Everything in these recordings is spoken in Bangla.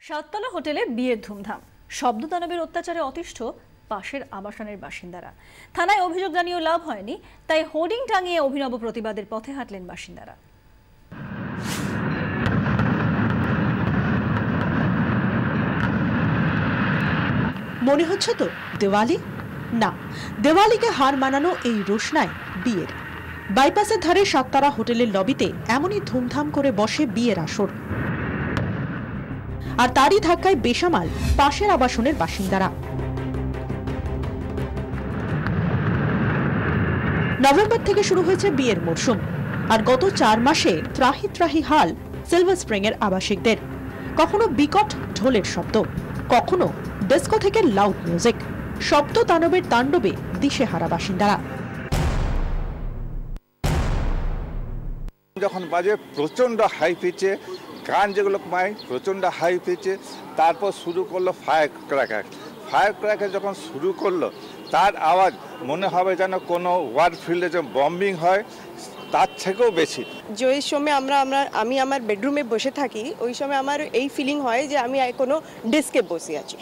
সাততলা হোটেলে বিয়ের ধুমধাম, শব্দদানবের অত্যাচারে অতিষ্ঠ পাশের আবাসনের বাসিন্দারা। থানায় অভিযোগ জানিয়েও লাভ হয়নি, তাই হোর্ডিং টাঙিয়ে অভিনব প্রতিবাদের পথে হাঁটলেন বাসিন্দারা। মনে হচ্ছে তো দিওয়ালি? না, দিওয়ালিকে হার মানানো এই রোশনায় বিয়ের। বাইপাসের ধারে সাততারা হোটেলের লবিতে এমনই ধুমধাম করে বসে বিয়ের আসর, আর তারই ধাক্কায় বেসামাল পাশের আবাসনের বাসিন্দারা। নভেম্বর থেকে শুরু হয়েছে বিয়ের মরশুম, আর গত 4 মাসে ত্রাহি ত্রাহি হাল সিলভার স্প্রিং এর আবাসিকদের। কখনো বিকট ঢোলের শব্দ, কখনো ডিস্কো থেকে লাউড মিউজিক, শব্দ দানবের তাণ্ডবে দিশেহারা বাসিন্দারা। যখন বাজে প্রচণ্ড হাই পিচে, গান যেগুলো পায় প্রচণ্ড হাই পিচে, তারপর শুরু করলো ফায়ার ক্র্যাকার যখন শুরু করলো, তার আওয়াজ মনে হবে যেন কোনো ওয়ার ফিল্ডে যে বম্বিং হয় তার থেকেও বেশি। যে সময় আমি আমার বেডরুমে বসে থাকি, ওই সময় আমার এই ফিলিং হয় যে আমি কোনো ডিস্কে বসে আছি,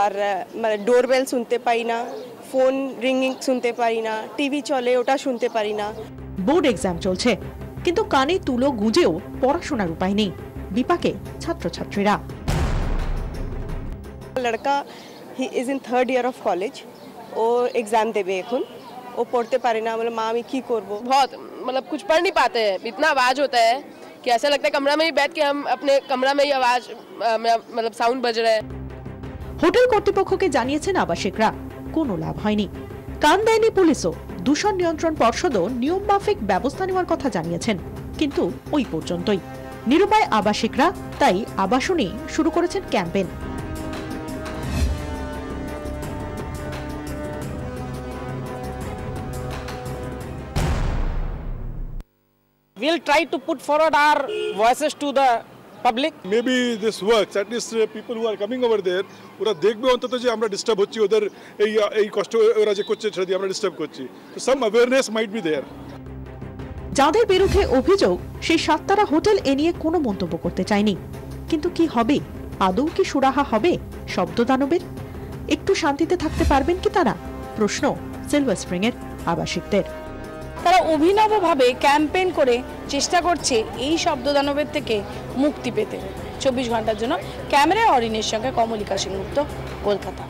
আর মানে ডোরবেল শুনতে পাই না, ফোন রিংিং শুনতে পাই না, টিভি চলে ওটা শুনতে পারি না। বোর্ড এক্সাম চলছে, কিন্তু কানে তুলো গুঁজেও পড়াশোনার উপায় নেই, বিপাকে ছাত্রছাত্রীরা। লড়কা he is in 3rd year of college, ও एग्जाम देवे এখন, ও পড়তে পারে না। মানে মা আমি কি করব, बहुत मतलब कुछ पढ़ नहीं पाते हैं, इतना आवाज होता है कि ऐसा लगता है कमरा में ही बैठ के हम अपने कमरा में ही आवाज मतलब साउंड बज रहा है। হোটেল কর্তৃপক্ষকে জানিয়েছেন আবাসিকরা, কোনো লাভ হয়নি। কান দেয়নি পুলিশও। দূষণ নিয়ন্ত্রণ পর্ষদও নিয়ম মাফিক ব্যবস্থা নেওয়ার কথা জানিয়েছেন, কিন্তু ওই পর্যন্তই। নিরুপায় আবাসিকরা তাই আবাসনে শুরু করেছেন campaign. We'll try to put forward our voices to the public. Maybe this works. At least people who are coming over there, ওরা দেখবে অন্তত যে আমরা ডিস্টার্ব হচ্ছি, ওদের এই কষ্ট ওরা যে করছে সেটা দিয়ে আমরা ডিস্টার্ব করছি। So some awareness might be there. যাদের বিরুদ্ধে অভিযোগ, সেই সাততারা হোটেল এ নিয়ে কোনো মন্তব্য করতে চায়নি। কিন্তু কি হবে? আদৌ কি সুরাহা হবে শব্দদানবের? একটু শান্তিতে থাকতে পারবেন কি তারা? প্রশ্ন সিলভার স্প্রিং এর আবাসিকদের। তারা অভিনবভাবে ক্যাম্পেইন করে চেষ্টা করছে এই শব্দদানবের থেকে মুক্তি পেতে। 24 ঘন্টার জন্য ক্যামেরায় অরিনের সঙ্গে কমলিকা সেনগুপ্ত, কলকাতা।